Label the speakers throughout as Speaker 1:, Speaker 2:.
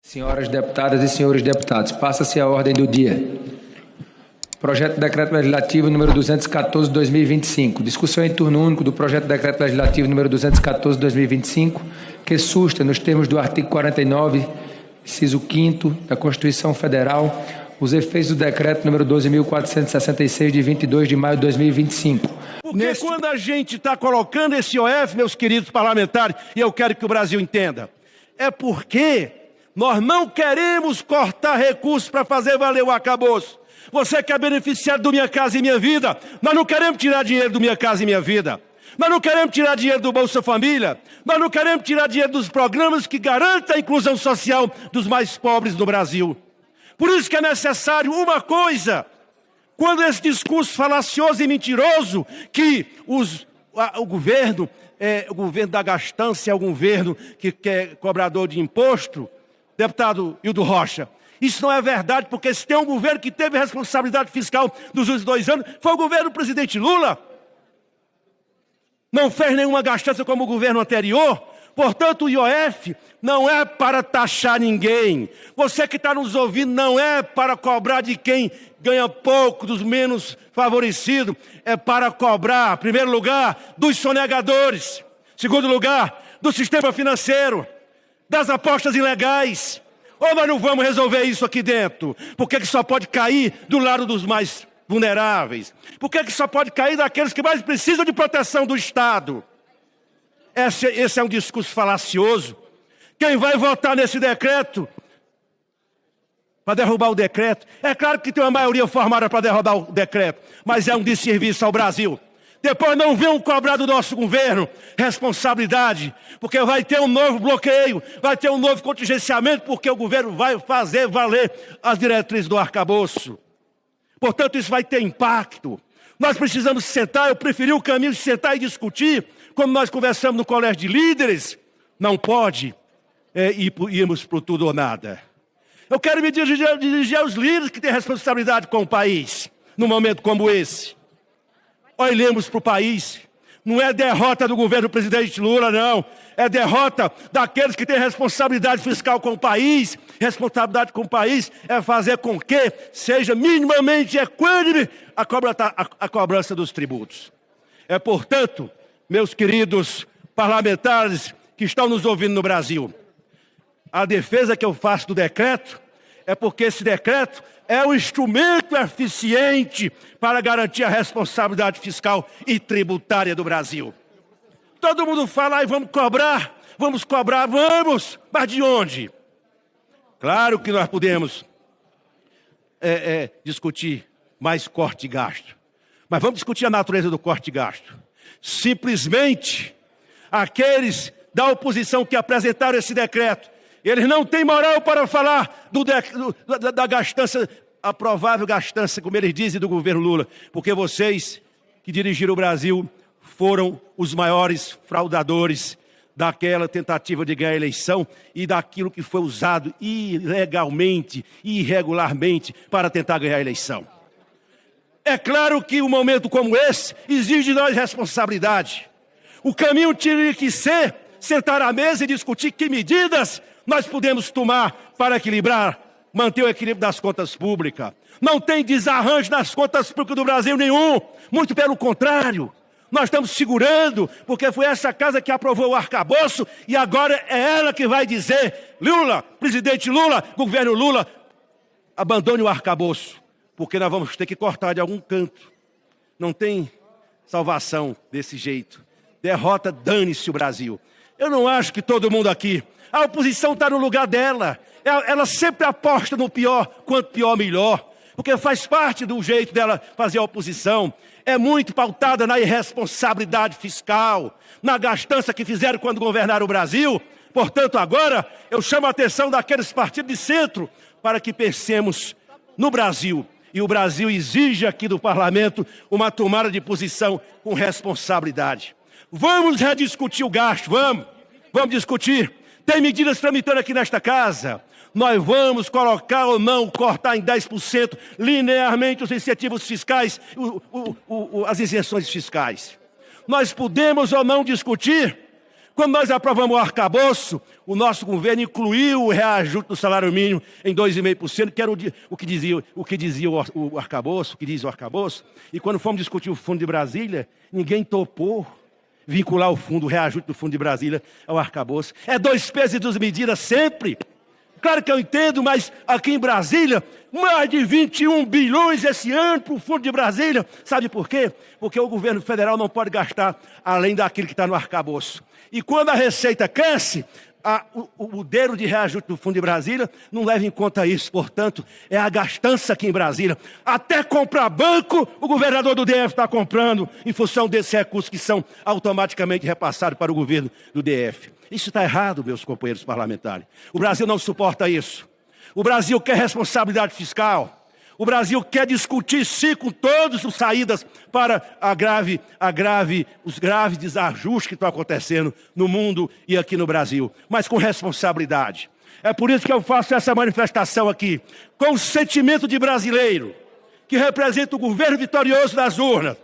Speaker 1: Senhoras deputadas e senhores deputados, passa-se a ordem do dia. Projeto de Decreto Legislativo número 214 de 2025. Discussão em turno único do Projeto de Decreto Legislativo número 214 de 2025, que susta, nos termos do artigo 49, inciso 5º da Constituição Federal, os efeitos do Decreto número 12.466 de 22 de maio de 2025.
Speaker 2: Porque quando a gente está colocando esse OF, meus queridos parlamentares, e eu quero que o Brasil entenda, é porque nós não queremos cortar recursos para fazer valer o arcabouço. Você que é beneficiário do Minha Casa e Minha Vida, nós não queremos tirar dinheiro do Minha Casa e Minha Vida. Nós não queremos tirar dinheiro do Bolsa Família. Nós não queremos tirar dinheiro dos programas que garantem a inclusão social dos mais pobres no Brasil. Por isso que é necessário uma coisa. Quando esse discurso falacioso e mentiroso que o governo da gastança é o governo que é cobrador de imposto, deputado Hildo Rocha, isso não é verdade, porque se tem um governo que teve responsabilidade fiscal nos últimos 2 anos, foi o governo do presidente Lula. Não fez nenhuma gastança como o governo anterior. Portanto, o IOF não é para taxar ninguém. Você que está nos ouvindo, não é para cobrar de quem ganha pouco, dos menos favorecidos. É para cobrar, em primeiro lugar, dos sonegadores. Segundo lugar, do sistema financeiro, das apostas ilegais. Ou nós não vamos resolver isso aqui dentro? Por que só pode cair do lado dos mais vulneráveis? Por que só pode cair daqueles que mais precisam de proteção do Estado? Esse é um discurso falacioso. Quem vai votar nesse decreto, para derrubar o decreto, é claro que tem uma maioria formada para derrubar o decreto, mas é um desserviço ao Brasil. Depois não venham cobrar do nosso governo responsabilidade, porque vai ter um novo bloqueio, vai ter um novo contingenciamento, porque o governo vai fazer valer as diretrizes do arcabouço. Portanto, isso vai ter impacto. Nós precisamos sentar, eu preferi o caminho de sentar e discutir, como nós conversamos no colégio de líderes. Não pode irmos para o tudo ou nada. Eu quero me dirigir aos líderes que têm responsabilidade com o país, num momento como esse. Olhemos para o país. Não é derrota do governo do presidente Lula, não. É derrota daqueles que têm responsabilidade fiscal com o país. Responsabilidade com o país é fazer com que seja minimamente equânime a cobrança dos tributos. É, portanto, meus queridos parlamentares que estão nos ouvindo no Brasil, a defesa que eu faço do decreto é porque esse decreto é um instrumento eficiente para garantir a responsabilidade fiscal e tributária do Brasil. Todo mundo fala, vamos cobrar, vamos, mas de onde? Claro que nós podemos discutir mais corte de gasto, mas vamos discutir a natureza do corte de gasto. Simplesmente, aqueles da oposição que apresentaram esse decreto, eles não têm moral para falar da gastança, a provável gastança, como eles dizem, do governo Lula. Porque vocês que dirigiram o Brasil foram os maiores fraudadores daquela tentativa de ganhar a eleição e daquilo que foi usado ilegalmente e irregularmente para tentar ganhar a eleição. É claro que um momento como esse exige de nós responsabilidade. O caminho teria que ser sentar à mesa e discutir que medidas nós podemos tomar para equilibrar, manter o equilíbrio das contas públicas. Não tem desarranjo nas contas públicas do Brasil nenhum, muito pelo contrário. Nós estamos segurando, porque foi essa casa que aprovou o arcabouço e agora é ela que vai dizer, Lula, presidente Lula, governo Lula, abandone o arcabouço, porque nós vamos ter que cortar de algum canto. Não tem salvação desse jeito. Derrota, dane-se o Brasil. Eu não acho que todo mundo aqui... A oposição está no lugar dela. Ela sempre aposta no pior, quanto pior, melhor. Porque faz parte do jeito dela fazer a oposição. É muito pautada na irresponsabilidade fiscal, na gastança que fizeram quando governaram o Brasil. Portanto, agora, eu chamo a atenção daqueles partidos de centro para que pensemos no Brasil. E o Brasil exige aqui do parlamento uma tomada de posição com responsabilidade. Vamos rediscutir o gasto, vamos discutir. Tem medidas tramitando aqui nesta casa. Nós vamos colocar ou não, cortar em 10% linearmente os incentivos fiscais, as isenções fiscais. Nós podemos ou não discutir, quando nós aprovamos o arcabouço, o nosso governo incluiu o reajuste do salário mínimo em 2,5%, que era o que dizia o arcabouço, o que diz o arcabouço. E quando fomos discutir o Fundo de Brasília, ninguém topou vincular o reajuste do Fundo de Brasília ao arcabouço. É 2 pesos e 2 medidas sempre. Claro que eu entendo, mas aqui em Brasília, mais de 21 bilhões esse ano para o Fundo de Brasília. Sabe por quê? Porque o governo federal não pode gastar além daquilo que está no arcabouço. E quando a receita cresce, o modelo de reajuste do Fundo de Brasília não leva em conta isso. Portanto, é a gastança aqui em Brasília. Até comprar banco, o governador do DF está comprando em função desses recursos que são automaticamente repassados para o governo do DF. Isso está errado, meus companheiros parlamentares. O Brasil não suporta isso. O Brasil quer responsabilidade fiscal. O Brasil quer discutir, sim, com todas as saídas para os graves desajustes que estão acontecendo no mundo e aqui no Brasil, mas com responsabilidade. É por isso que eu faço essa manifestação aqui, com o sentimento de brasileiro, que representa o governo vitorioso das urnas.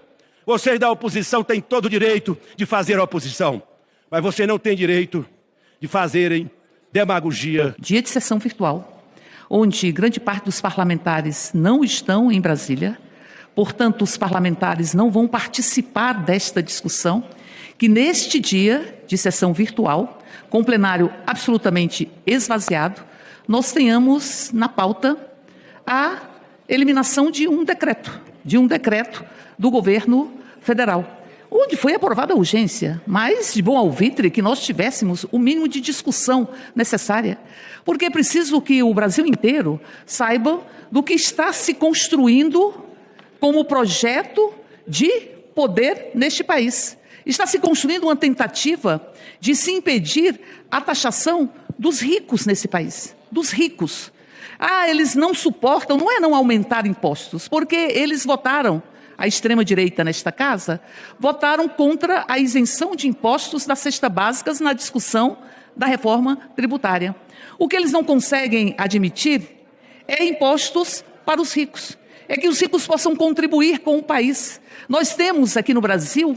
Speaker 2: Vocês da oposição têm todo o direito de fazer oposição, mas você não tem direito de fazerem demagogia.
Speaker 3: Dia de sessão virtual, onde grande parte dos parlamentares não estão em Brasília, portanto, os parlamentares não vão participar desta discussão, que neste dia de sessão virtual, com o plenário absolutamente esvaziado, nós tenhamos na pauta a eliminação de um decreto do governo federal, onde foi aprovada a urgência, mas de bom alvitre que nós tivéssemos o mínimo de discussão necessária, porque é preciso que o Brasil inteiro saiba do que está se construindo como projeto de poder neste país. Está se construindo uma tentativa de se impedir a taxação dos ricos nesse país, dos ricos. Eles não suportam, não é não aumentar impostos, porque eles votaram, a extrema-direita nesta casa, votaram contra a isenção de impostos das cestas básicas na discussão da reforma tributária. O que eles não conseguem admitir é impostos para os ricos, é que os ricos possam contribuir com o país. Nós temos aqui no Brasil,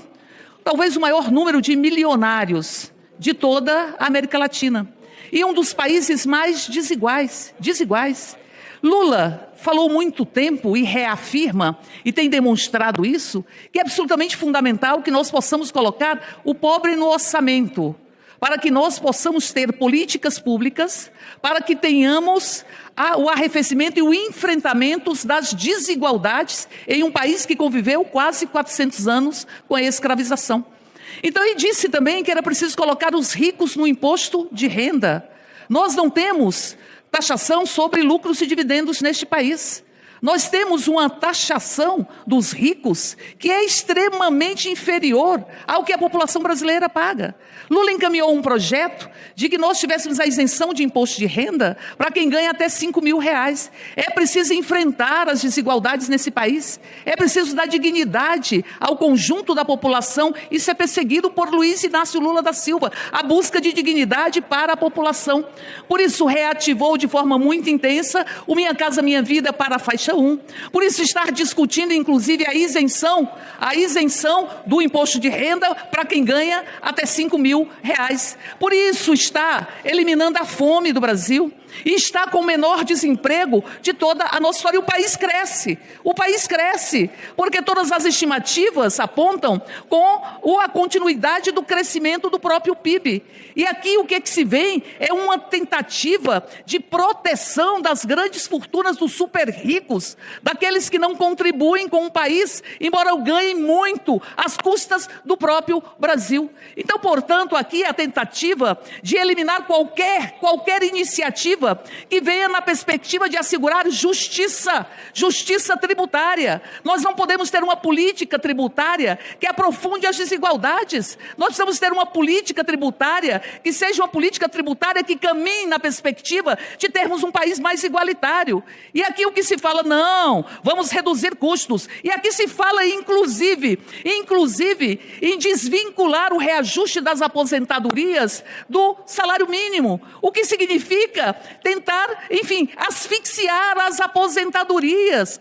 Speaker 3: talvez o maior número de milionários de toda a América Latina, e um dos países mais desiguais. Lula falou muito tempo e reafirma, e tem demonstrado isso, que é absolutamente fundamental que nós possamos colocar o pobre no orçamento, para que nós possamos ter políticas públicas, para que tenhamos o arrefecimento e o enfrentamento das desigualdades em um país que conviveu quase 400 anos com a escravização. Então ele disse também que era preciso colocar os ricos no imposto de renda. Nós não temos taxação sobre lucros e dividendos neste país. Nós temos uma taxação dos ricos que é extremamente inferior ao que a população brasileira paga. Lula encaminhou um projeto de que nós tivéssemos a isenção de imposto de renda para quem ganha até R$5.000. É preciso enfrentar as desigualdades nesse país. É preciso dar dignidade ao conjunto da população. Isso é perseguido por Luiz Inácio Lula da Silva, a busca de dignidade para a população. Por isso reativou de forma muito intensa o Minha Casa Minha Vida para a faixa 1. Por isso estar discutindo, inclusive, a isenção do imposto de renda para quem ganha até R$5.000. Por isso está eliminando a fome do Brasil e está com o menor desemprego de toda a nossa história. O país cresce, porque todas as estimativas apontam com a continuidade do crescimento do próprio PIB. E aqui o que se vê é uma tentativa de proteção das grandes fortunas dos super ricos, daqueles que não contribuem com o país, embora ganhem muito às custas do próprio Brasil. Então, portanto, aqui a tentativa de eliminar qualquer iniciativa que venha na perspectiva de assegurar justiça tributária. Nós não podemos ter uma política tributária que aprofunde as desigualdades. Nós precisamos ter uma política tributária que seja uma política tributária que caminhe na perspectiva de termos um país mais igualitário. E aqui o que se fala, não, vamos reduzir custos. E aqui se fala, inclusive, em desvincular o reajuste das aposentadorias do salário mínimo. O que significa tentar, enfim, asfixiar as aposentadorias.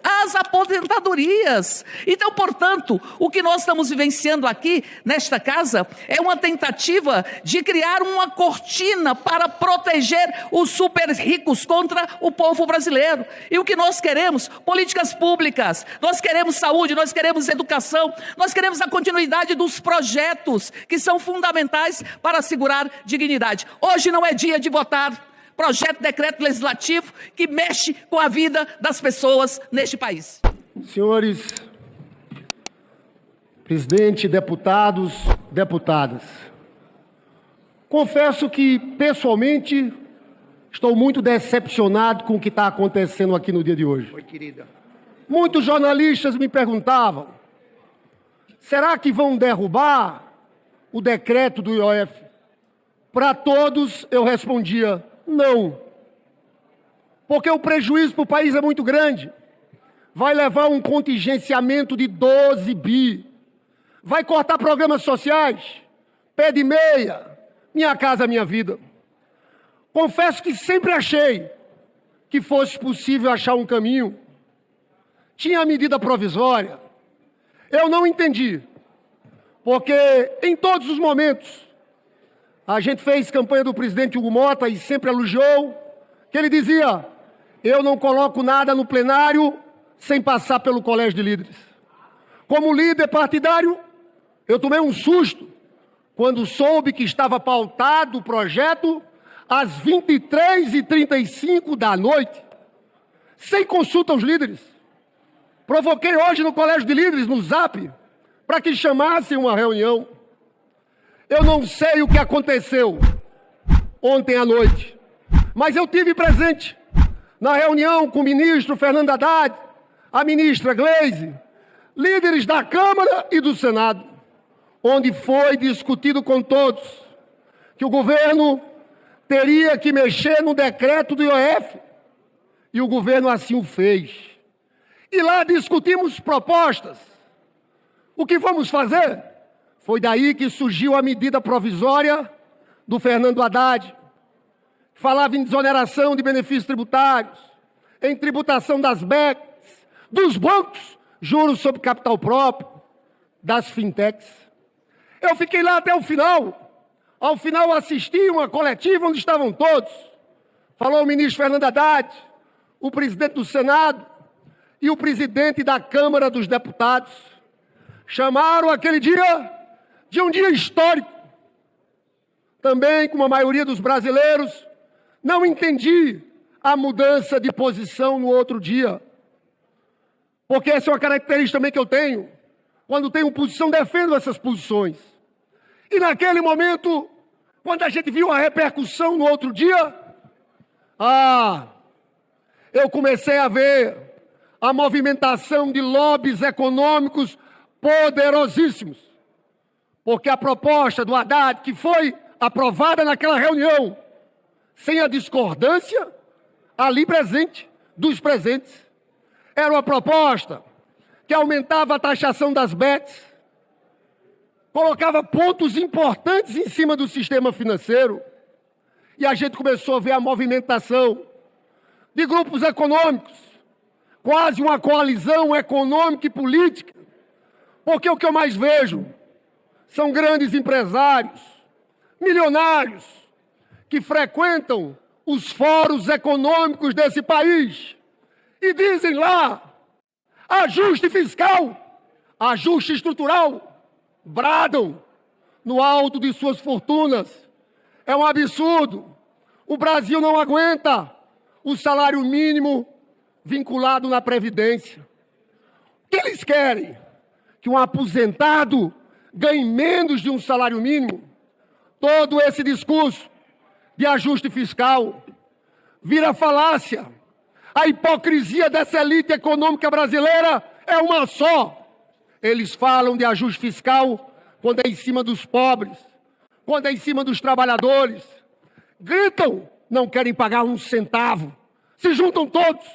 Speaker 3: Então, portanto, o que nós estamos vivenciando aqui, nesta casa, é uma tentativa de criar uma cortina para proteger os super ricos contra o povo brasileiro. E o que nós queremos? Políticas públicas, nós queremos saúde, nós queremos educação, nós queremos a continuidade dos projetos que são fundamentais para assegurar dignidade. Hoje não é dia de votar projeto de decreto legislativo que mexe com a vida das pessoas neste país.
Speaker 4: Senhores presidente, deputados, deputadas, confesso que, pessoalmente, estou muito decepcionado com o que está acontecendo aqui no dia de hoje.
Speaker 5: Oi, querida.
Speaker 4: Muitos jornalistas me perguntavam, será que vão derrubar o decreto do IOF? Para todos eu respondia, não. Porque o prejuízo para o país é muito grande. Vai levar um contingenciamento de 12 bi. Vai cortar programas sociais, pé de meia, Minha Casa Minha Vida. Confesso que sempre achei que fosse possível achar um caminho. Tinha a medida provisória. Eu não entendi, porque em todos os momentos, a gente fez campanha do presidente Hugo Mota e sempre elogiou, que ele dizia, eu não coloco nada no plenário sem passar pelo colégio de líderes. Como líder partidário, eu tomei um susto quando soube que estava pautado o projeto às 23h35 da noite, sem consulta aos líderes. Provoquei hoje no colégio de líderes, no Zap, para que chamassem uma reunião. Eu não sei o que aconteceu ontem à noite, mas eu tive presente na reunião com o ministro Fernando Haddad, a ministra Gleisi, líderes da Câmara e do Senado, onde foi discutido com todos que o governo teria que mexer no decreto do IOF, e o governo assim o fez. E lá discutimos propostas. O que vamos fazer? Foi daí que surgiu a medida provisória do Fernando Haddad, que falava em desoneração de benefícios tributários, em tributação das BECs, dos bancos, juros sobre capital próprio, das fintechs. Eu fiquei lá até o final. Ao final assisti uma coletiva onde estavam todos. Falou o ministro Fernando Haddad, o presidente do Senado e o presidente da Câmara dos Deputados. Chamaram aquele dia de um dia histórico. Também, como a maioria dos brasileiros, não entendi a mudança de posição no outro dia. Porque essa é uma característica também que eu tenho. Quando tenho posição, defendo essas posições. E naquele momento, quando a gente viu a repercussão no outro dia, eu comecei a ver a movimentação de lobbies econômicos poderosíssimos. Porque a proposta do Haddad, que foi aprovada naquela reunião, sem a discordância ali presente, dos presentes, era uma proposta que aumentava a taxação das BECs, colocava pontos importantes em cima do sistema financeiro, e a gente começou a ver a movimentação de grupos econômicos, quase uma coalizão econômica e política, porque o que eu mais vejo são grandes empresários, milionários, que frequentam os fóruns econômicos desse país e dizem lá, ajuste fiscal, ajuste estrutural, bradam no alto de suas fortunas. É um absurdo. O Brasil não aguenta o salário mínimo vinculado na Previdência. O que eles querem? Que um aposentado ganhe menos de um salário mínimo? Todo esse discurso de ajuste fiscal vira falácia. A hipocrisia dessa elite econômica brasileira é uma só. Eles falam de ajuste fiscal quando é em cima dos pobres, quando é em cima dos trabalhadores. Gritam, não querem pagar um centavo. Se juntam todos.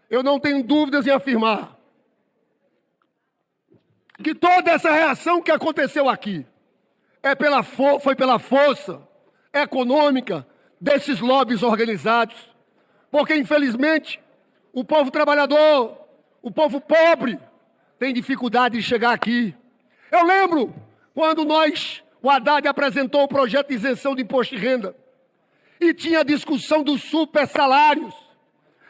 Speaker 4: Eu não tenho dúvidas em afirmar que toda essa reação que aconteceu aqui foi pela força econômica, desses lobbies organizados, porque, infelizmente, o povo trabalhador, o povo pobre, tem dificuldade de chegar aqui. Eu lembro quando o Haddad apresentou o projeto de isenção de imposto de renda e tinha a discussão dos super salários.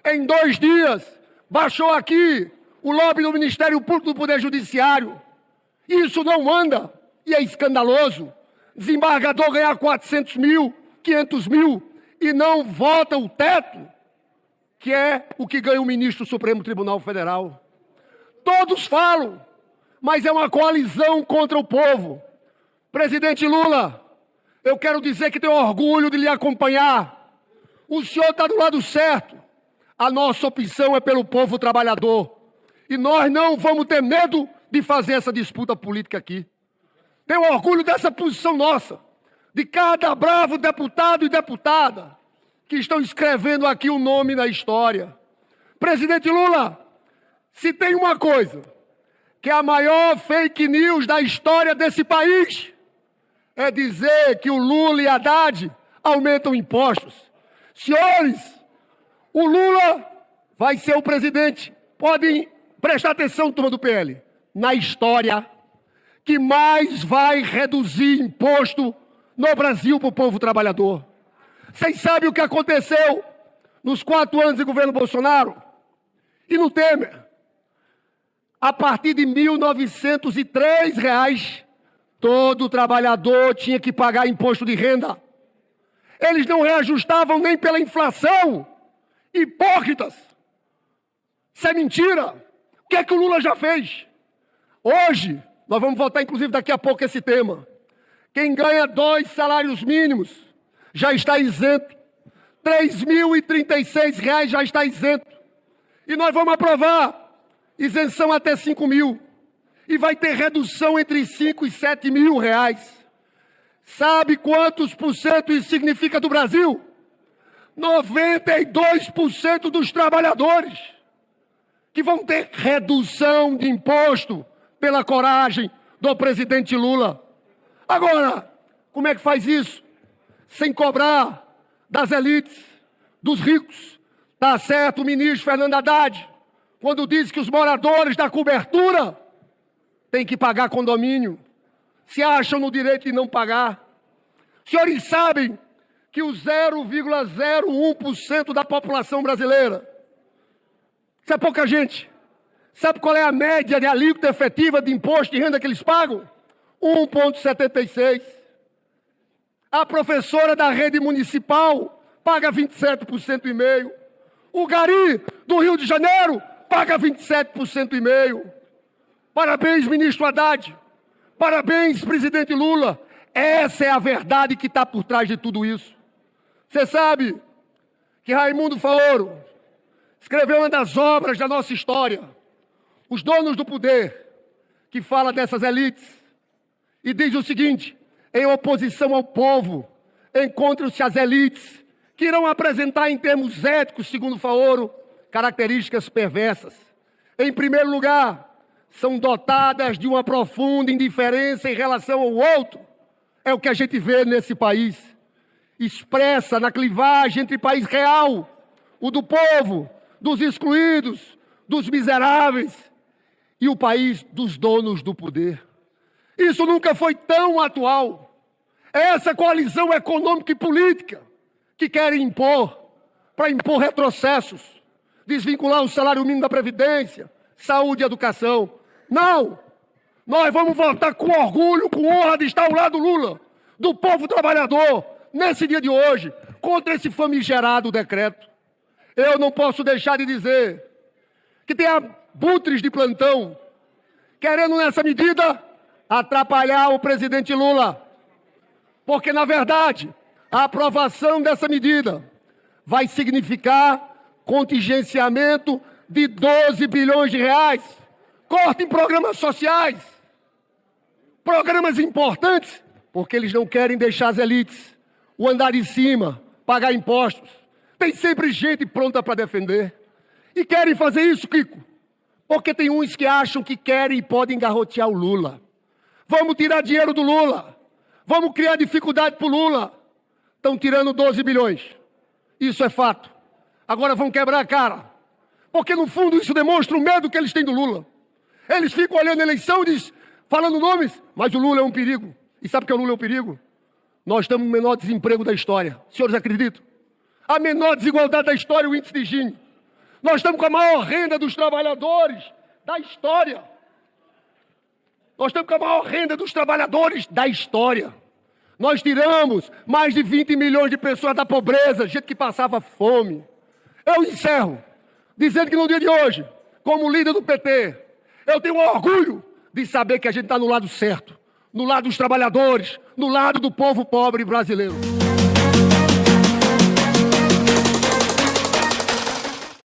Speaker 4: Em 2 dias, baixou aqui o lobby do Ministério Público do Poder Judiciário. Isso não anda e é escandaloso. Desembargador ganhar 400 mil, 500 mil e não vota o teto, que é o que ganha o ministro do Supremo Tribunal Federal. Todos falam, mas é uma coalizão contra o povo. Presidente Lula, eu quero dizer que tenho orgulho de lhe acompanhar. O senhor está do lado certo. A nossa opção é pelo povo trabalhador. E nós não vamos ter medo de fazer essa disputa política aqui. Tenho orgulho dessa posição nossa, de cada bravo deputado e deputada que estão escrevendo aqui o nome na história. Presidente Lula, se tem uma coisa que é a maior fake news da história desse país, é dizer que o Lula e Haddad aumentam impostos. Senhores, o Lula vai ser o presidente, podem prestar atenção, turma do PL, na história que mais vai reduzir imposto no Brasil para o povo trabalhador. Vocês sabem o que aconteceu nos 4 anos de governo Bolsonaro e no Temer? A partir de R$ 1.903, todo trabalhador tinha que pagar imposto de renda. Eles não reajustavam nem pela inflação. Hipócritas! Isso é mentira! O que é que o Lula já fez? Hoje, nós vamos votar inclusive daqui a pouco esse tema. Quem ganha 2 salários mínimos já está isento. R$ 3.036 já está isento. E nós vamos aprovar isenção até 5 mil. E vai ter redução entre 5 e 7 mil reais. Sabe quantos por cento isso significa do Brasil? 92% dos trabalhadores que vão ter redução de imposto pela coragem do presidente Lula. Agora, como é que faz isso? Sem cobrar das elites, dos ricos. Tá certo o ministro Fernando Haddad, quando diz que os moradores da cobertura têm que pagar condomínio, se acham no direito de não pagar. Os senhores sabem que o 0,01% da população brasileira, isso é pouca gente, sabe qual é a média de alíquota efetiva de imposto de renda que eles pagam? 1,76%. A professora da rede municipal paga 27,5%. O gari do Rio de Janeiro paga 27,5%. Parabéns, ministro Haddad. Parabéns, presidente Lula. Essa é a verdade que está por trás de tudo isso. Você sabe que Raimundo Faoro escreveu uma das obras da nossa história, Os Donos do Poder, que fala dessas elites, e diz o seguinte: em oposição ao povo, encontram-se as elites, que irão apresentar em termos éticos, segundo Faoro, características perversas. Em primeiro lugar, são dotadas de uma profunda indiferença em relação ao outro. É o que a gente vê nesse país. Expressa na clivagem entre país real, o do povo, dos excluídos, dos miseráveis, e o país dos donos do poder. Isso nunca foi tão atual. Essa coalizão econômica e política que querem impor, para impor retrocessos, desvincular o salário mínimo da Previdência, saúde e educação. Não! Nós vamos votar com orgulho, com honra de estar ao lado do Lula, do povo trabalhador, nesse dia de hoje, contra esse famigerado decreto. Eu não posso deixar de dizer que tem abutres de plantão querendo, nessa medida, atrapalhar o presidente Lula. Porque, na verdade, a aprovação dessa medida vai significar contingenciamento de 12 bilhões de reais, corte em programas sociais, programas importantes, porque eles não querem deixar as elites, o andar de cima, pagar impostos. Tem sempre gente pronta para defender. E querem fazer isso, Kiko, porque tem uns que acham que querem e podem garrotear o Lula. Vamos tirar dinheiro do Lula. Vamos criar dificuldade para o Lula. Estão tirando 12 bilhões. Isso é fato. Agora vão quebrar a cara. Porque, no fundo, isso demonstra o medo que eles têm do Lula. Eles ficam olhando a eleição e falando nomes, mas o Lula é um perigo. E sabe o que o Lula é um perigo? Nós estamos no menor desemprego da história. Os senhores acreditam? A menor desigualdade da história, o índice de Gini. Nós estamos com a maior renda dos trabalhadores da história. Nós estamos com a maior renda dos trabalhadores da história. Nós tiramos mais de 20 milhões de pessoas da pobreza, gente que passava fome. Eu encerro dizendo que no dia de hoje, como líder do PT, eu tenho orgulho de saber que a gente está no lado certo, no lado dos trabalhadores, no lado do povo pobre brasileiro.